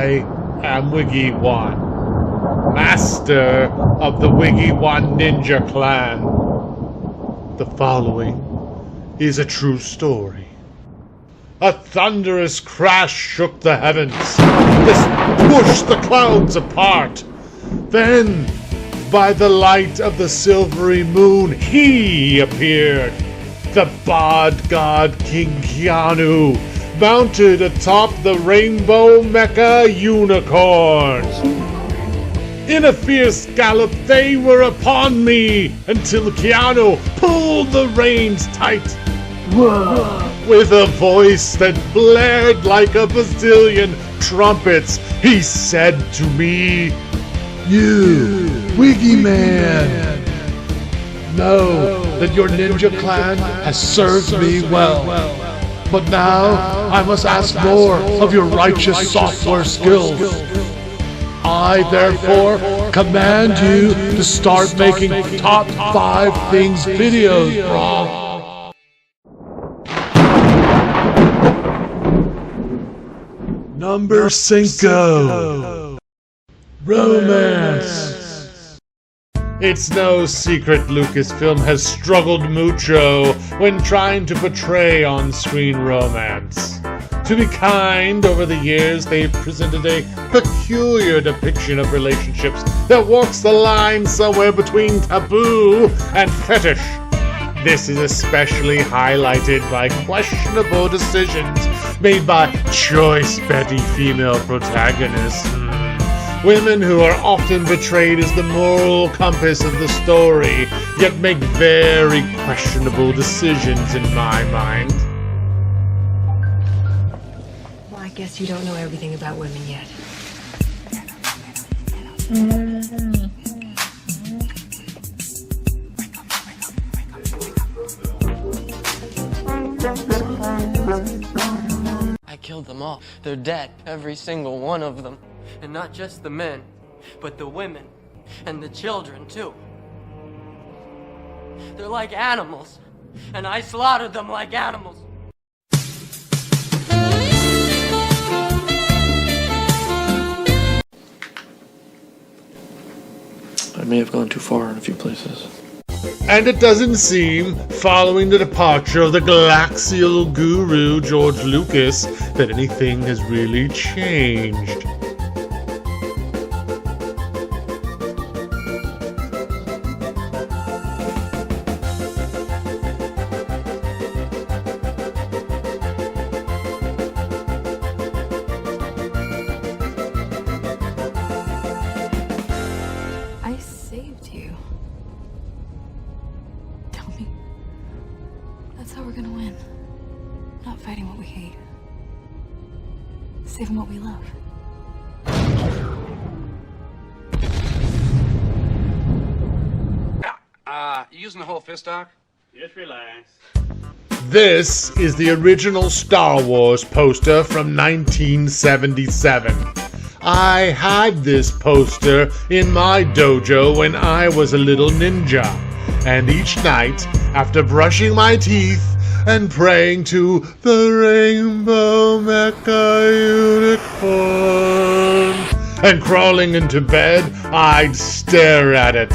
I am Wiggy Wan, master of the Wiggy Wan ninja clan. The following is a true story. A thunderous crash shook the heavens. This pushed the clouds apart. Then, by the light of the silvery moon, he appeared. The Bod God Kind Keanu, mounted atop the rainbow mecha unicorn. In a fierce gallop, they were upon me until Keanu pulled the reins tight. Whoa. With a voice that blared like a bazillion trumpets, he said to me, "You, Wiggy Man, know that your ninja clan has served me well. But now I must ask more of your righteous software skills. I therefore command you to start making top 5 things videos, Brah." Number 5. Romance. It's no secret Lucasfilm has struggled mucho when trying to portray on-screen romance. To be kind, over the years they've presented a peculiar depiction of relationships that walks the line somewhere between taboo and fetish. This is especially highlighted by questionable decisions made by choice Betty female protagonists. Women who are often portrayed as the moral compass of the story, yet make very questionable decisions in my mind. Well, I guess you don't know everything about women yet. I killed them all. They're dead, every single one of them. And not just the men, but the women and the children too. They're like animals, and I slaughtered them like animals. I may have gone too far in a few places. And it doesn't seem, following the departure of the galaxial guru George Lucas, that anything has really changed. I saved you. Tell me. That's how we're gonna win. Not fighting what we hate. Saving what we love. You using the whole fist, Doc? Just relax. This is the original Star Wars poster from 1977. I had this poster in my dojo when I was a little ninja, and each night, after brushing my teeth and praying to the rainbow mecha unicorn and crawling into bed, I'd stare at it,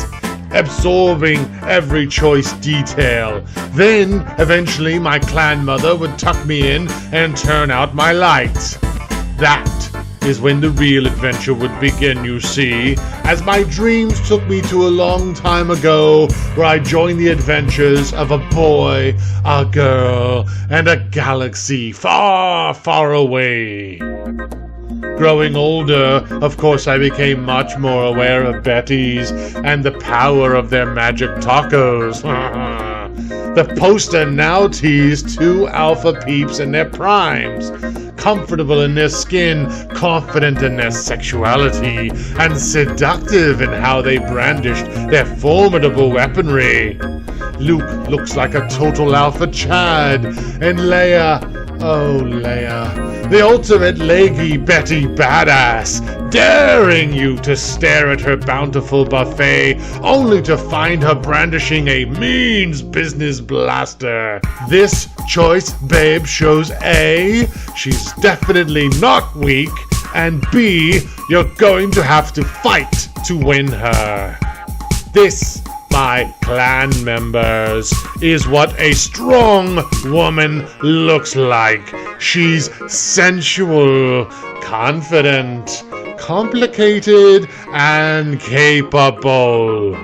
absorbing every choice detail. Then, eventually, my clan mother would tuck me in and turn out my lights. That is when the real adventure would begin, you see, as my dreams took me to a long time ago, where I joined the adventures of a boy, a girl, and a galaxy far, far away. Growing older, of course, I became much more aware of Betty's and the power of their magic tacos. The poster now teased 2 alpha peeps in their primes, comfortable in their skin, confident in their sexuality, and seductive in how they brandished their formidable weaponry. Luke looks like a total alpha Chad, and Leia, oh Leia, the ultimate leggy Betty badass, daring you to stare at her bountiful buffet, only to find her brandishing a means business blaster. This choice babe shows A, she's definitely not weak, and B, you're going to have to fight to win her. This, my clan members, is what a strong woman looks like. She's sensual, confident, complicated, and capable.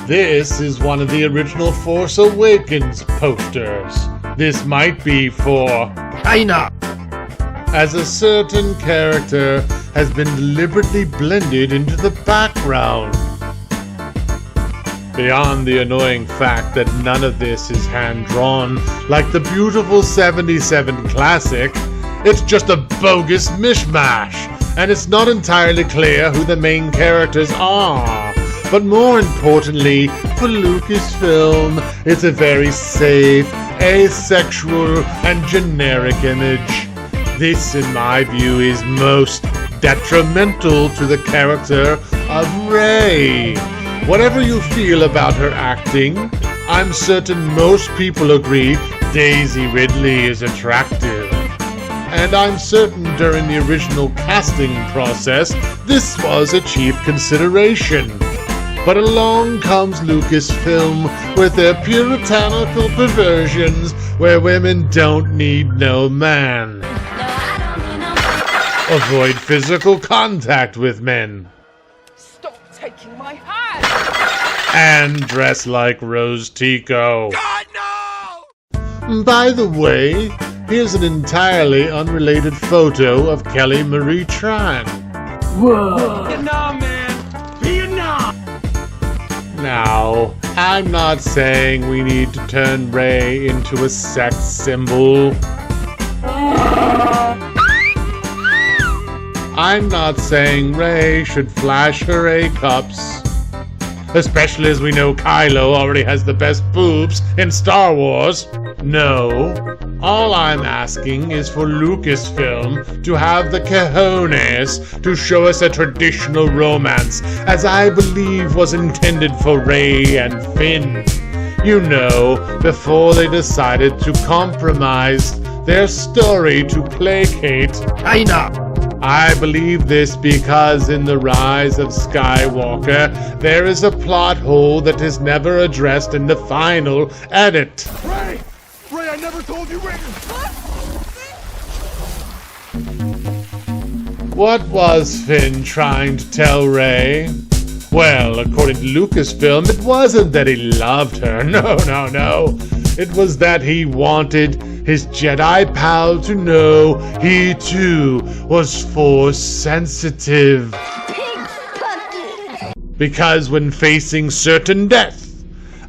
This is one of the original Force Awakens posters. This might be for China, as a certain character has been deliberately blended into the background. Beyond the annoying fact that none of this is hand-drawn like the beautiful 77 classic, it's just a bogus mishmash, and it's not entirely clear who the main characters are. But more importantly, for Lucasfilm, it's a very safe, asexual, and generic image. This, in my view, is most detrimental to the character of Rey. Whatever you feel about her acting, I'm certain most people agree Daisy Ridley is attractive. And I'm certain during the original casting process, this was a chief consideration. But along comes Lucasfilm with their puritanical perversions where women don't need no man. Avoid physical contact with men. Stop taking my hand! And dress like Rose Tico. God, no! By the way, here's an entirely unrelated photo of Kelly Marie Tran. Vietnam, man! Vietnam! Now, I'm not saying we need to turn Rey into a sex symbol. I'm not saying Rey should flash her A-cups. Especially as we know Kylo already has the best boobs in Star Wars. No. All I'm asking is for Lucasfilm to have the cojones to show us a traditional romance, as I believe was intended for Rey and Finn. You know, before they decided to compromise their story to placate China. I believe this because in The Rise of Skywalker, there is a plot hole that is never addressed in the final edit. Ray! Ray, I never told you Ray! What was Finn trying to tell Rey? Well, according to Lucasfilm, it wasn't that he loved her. No. It was that he wanted his Jedi pal to know he too was Force sensitive. Because when facing certain death,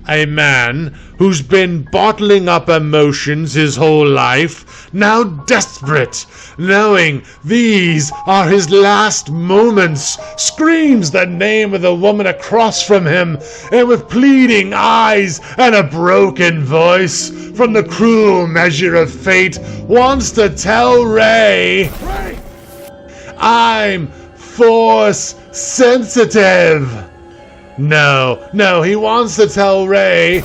a man who's been bottling up emotions his whole life, now desperate, knowing these are his last moments, screams the name of the woman across from him, and with pleading eyes and a broken voice, from the cruel measure of fate, wants to tell Rey, I'm Force sensitive. No, he wants to tell Rey,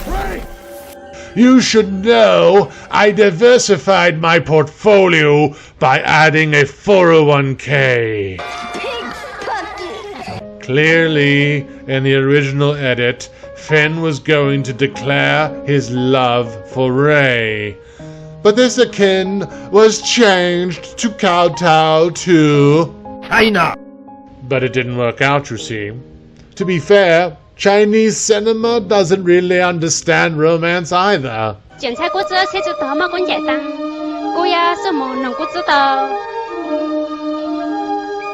you should know I diversified my portfolio by adding a 401k. Clearly, in the original edit, Finn was going to declare his love for Rey. But this akin was changed to kowtow to China. But it didn't work out, you see. To be fair, Chinese cinema doesn't really understand romance either. 检查过之后写出多么关键单，我呀什么能不知道？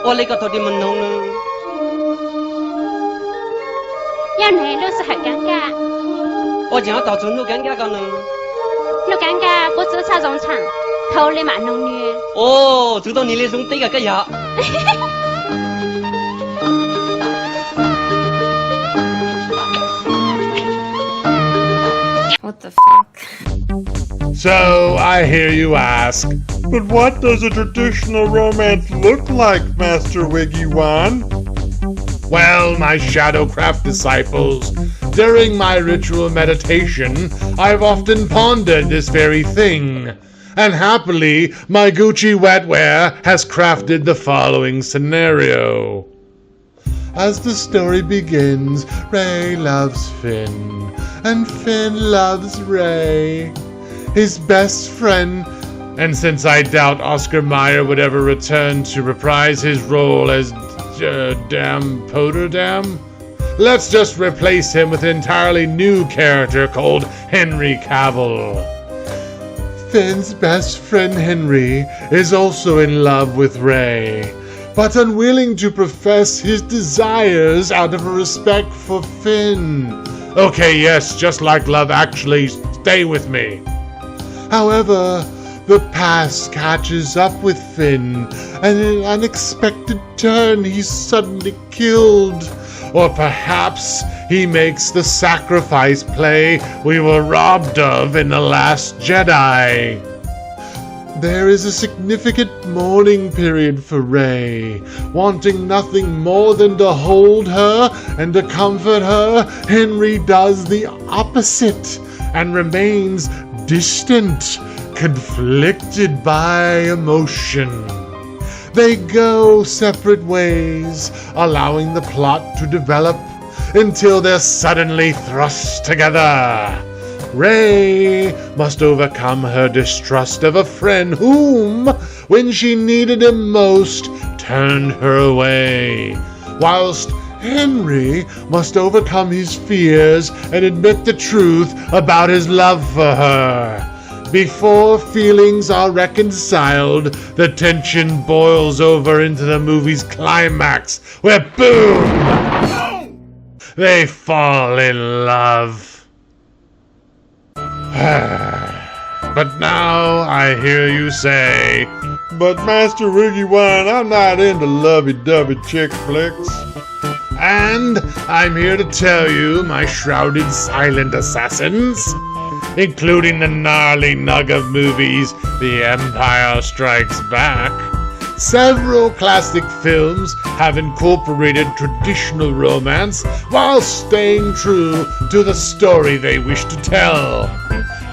我那个到底没弄呢？要你都是很尴尬，我讲到处都尴尬个呢。你尴尬我只差中场，头里蛮弄女。哦，知道你那种对个呀。What the fuck? So, I hear you ask, but what does a traditional romance look like, Master Wiggy Wan? Well, my Shadowcraft disciples, during my ritual meditation, I've often pondered this very thing. And happily, my Gucci wetware has crafted the following scenario. As the story begins, Ray loves Finn, and Finn loves Ray, his best friend. And since I doubt Oscar Mayer would ever return to reprise his role as Potterdam, let's just replace him with an entirely new character called Henry Cavill. Finn's best friend Henry is also in love with Ray, but unwilling to profess his desires out of a respect for Finn. Okay, yes, just like Love Actually, stay with me. However, the past catches up with Finn, and in an unexpected turn he's suddenly killed. Or perhaps he makes the sacrifice play we were robbed of in The Last Jedi. There is a significant mourning period for Rey. Wanting nothing more than to hold her and to comfort her, Henry does the opposite and remains distant, conflicted by emotion. They go separate ways, allowing the plot to develop until they're suddenly thrust together. Rey must overcome her distrust of a friend whom, when she needed him most, turned her away, whilst Henry must overcome his fears and admit the truth about his love for her. Before feelings are reconciled, the tension boils over into the movie's climax, where boom! They fall in love. But now I hear you say, "But Master Wiggy Wan, I'm not into lovey-dovey chick flicks." And I'm here to tell you, my shrouded silent assassins, including the gnarly nug of movies The Empire Strikes Back, several classic films have incorporated traditional romance while staying true to the story they wish to tell.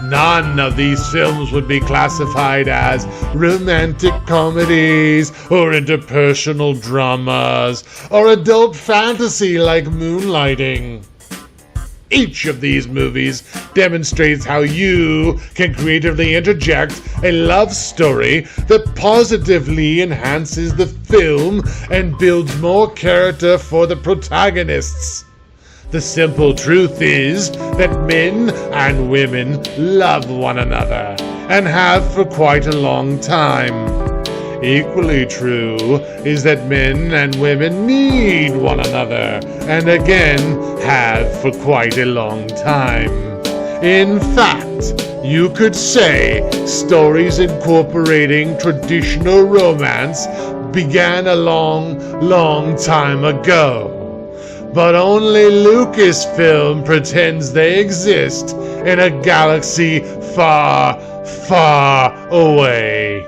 None of these films would be classified as romantic comedies or interpersonal dramas or adult fantasy like Moonlighting. Each of these movies demonstrates how you can creatively interject a love story that positively enhances the film and builds more character for the protagonists. The simple truth is that men and women love one another and have for quite a long time. Equally true is that men and women need one another, and again have for quite a long time. In fact, you could say stories incorporating traditional romance began a long time ago. But only Lucasfilm pretends they exist in a galaxy far away.